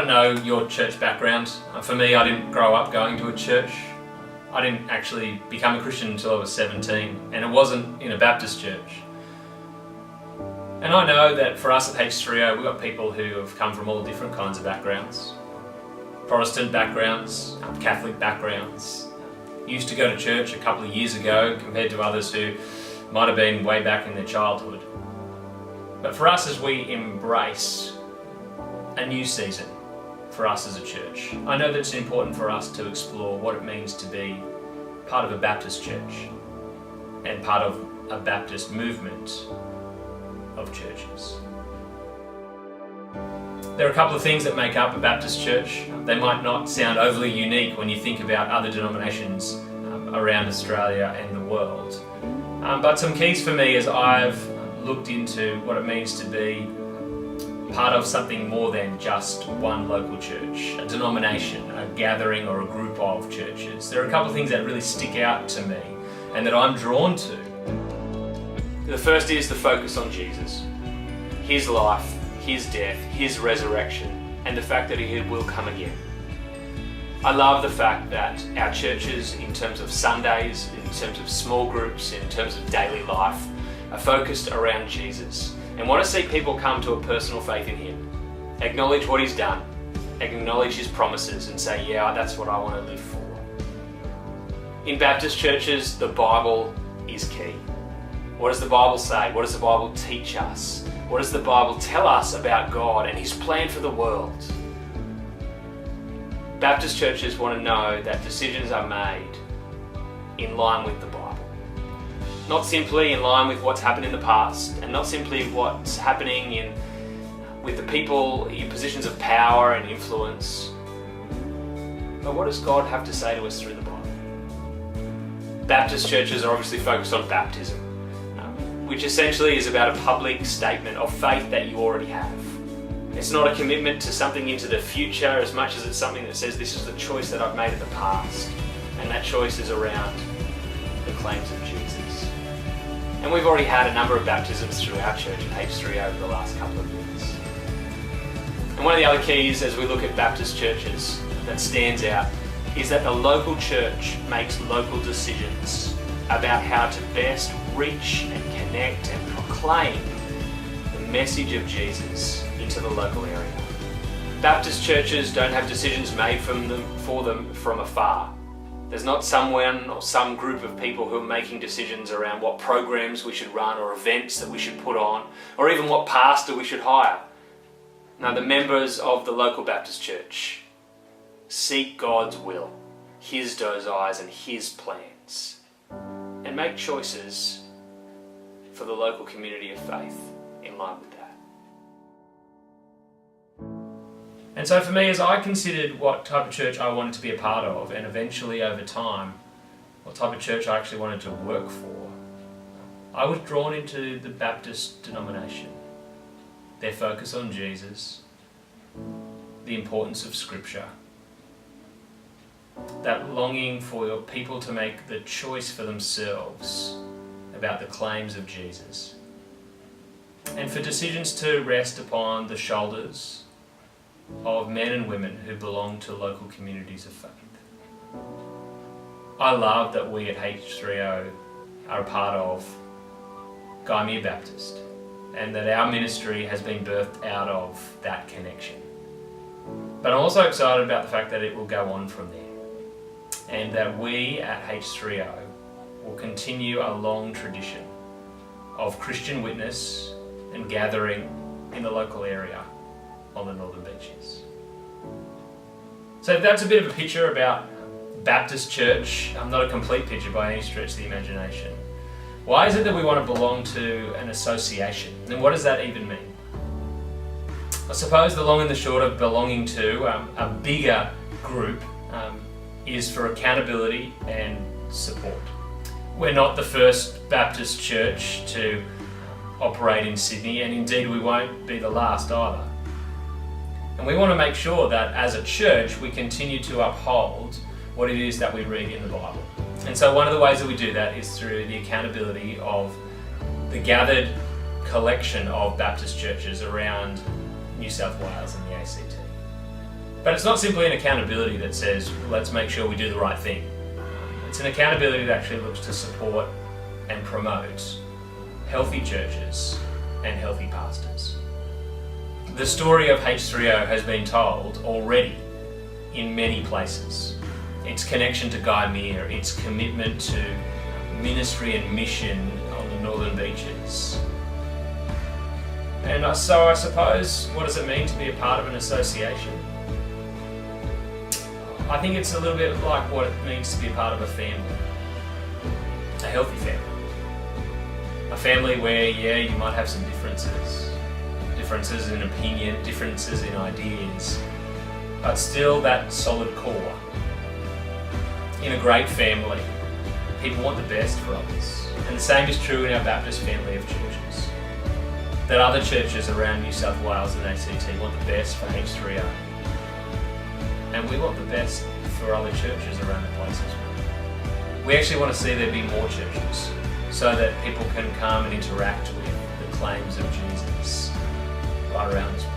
don't know your church background. For me, I didn't grow up going to a church. I didn't actually become a Christian until I was 17, and it wasn't in a Baptist church. And I know that for us at H3O, we've got people who have come from all different kinds of backgrounds. Protestant backgrounds, Catholic backgrounds. Used to go to church a couple of years ago compared to others who might have been way back in their childhood. But for us, as we embrace a new season for us as a church, I know that it's important for us to explore what it means to be part of a Baptist church and part of a Baptist movement of churches. There are a couple of things that make up a Baptist church. They might not sound overly unique when you think about other denominations around Australia and the world. But some keys for me as I've looked into what it means to be part of something more than just one local church, a denomination, a gathering or a group of churches. There are a couple of things that really stick out to me and that I'm drawn to. The first is the focus on Jesus, His life, His death, His resurrection, and the fact that He will come again. I love the fact that our churches, in terms of Sundays, in terms of small groups, in terms of daily life, are focused around Jesus and want to see people come to a personal faith in Him, acknowledge what He's done, acknowledge His promises and say, yeah, that's what I want to live for. In Baptist churches, the Bible is key. What does the Bible say? What does the Bible teach us? What does the Bible tell us about God and His plan for the world? Baptist churches want to know that decisions are made in line with the Bible. Not simply in line with what's happened in the past, and not simply what's happening with the people in positions of power and influence, but what does God have to say to us through the Bible? Baptist churches are obviously focused on baptism, which essentially is about a public statement of faith that you already have. It's not a commitment to something into the future as much as it's something that says this is the choice that I've made in the past, and that choice is around the claims of Jesus. And we've already had a number of baptisms through our church at H3O over the last couple of years. And one of the other keys as we look at Baptist churches that stands out is that the local church makes local decisions about how to best reach and connect and proclaim the message of Jesus into the local area. Baptist churches don't have decisions made for them from afar. There's not someone or some group of people who are making decisions around what programs we should run or events that we should put on, or even what pastor we should hire. No, the members of the local Baptist church seek God's will, His desires and His plans, and make choices for the local community of faith in line with that. And so for me, as I considered what type of church I wanted to be a part of, and eventually over time, what type of church I actually wanted to work for, I was drawn into the Baptist denomination. Their focus on Jesus, the importance of Scripture, that longing for people to make the choice for themselves about the claims of Jesus, and for decisions to rest upon the shoulders of men and women who belong to local communities of faith. I love that we at H3O are a part of Gymea Baptist, and that our ministry has been birthed out of that connection. But I'm also excited about the fact that it will go on from there, and that we at H3O will continue a long tradition of Christian witness and gathering in the local area on the Northern Beaches. So that's a bit of a picture about Baptist Church. Not a complete picture by any stretch of the imagination. Why is it that we want to belong to an association? And what does that even mean? I suppose the long and the short of belonging to a bigger group is for accountability and support. We're not the first Baptist church to operate in Sydney, and indeed we won't be the last either. And we want to make sure that as a church we continue to uphold what it is that we read in the Bible. And so one of the ways that we do that is through the accountability of the gathered collection of Baptist churches around New South Wales and the ACT. But it's not simply an accountability that says, let's make sure we do the right thing. It's an accountability that actually looks to support and promote healthy churches and healthy pastors. The story of H3O has been told already in many places. Its connection to Guy Meir, its commitment to ministry and mission on the northern beaches. And so I suppose, what does it mean to be a part of an association? I think it's a little bit like what it means to be a part of a family. A healthy family. A family where, you might have some differences. Differences in opinion, differences in ideas. But still that solid core. In a great family, people want the best for others. And the same is true in our Baptist family of churches. That other churches around New South Wales and ACT want the best for H3O. And we want the best for other churches around the place as well. We actually want to see there be more churches so that people can come and interact with the claims of Jesus right around this place.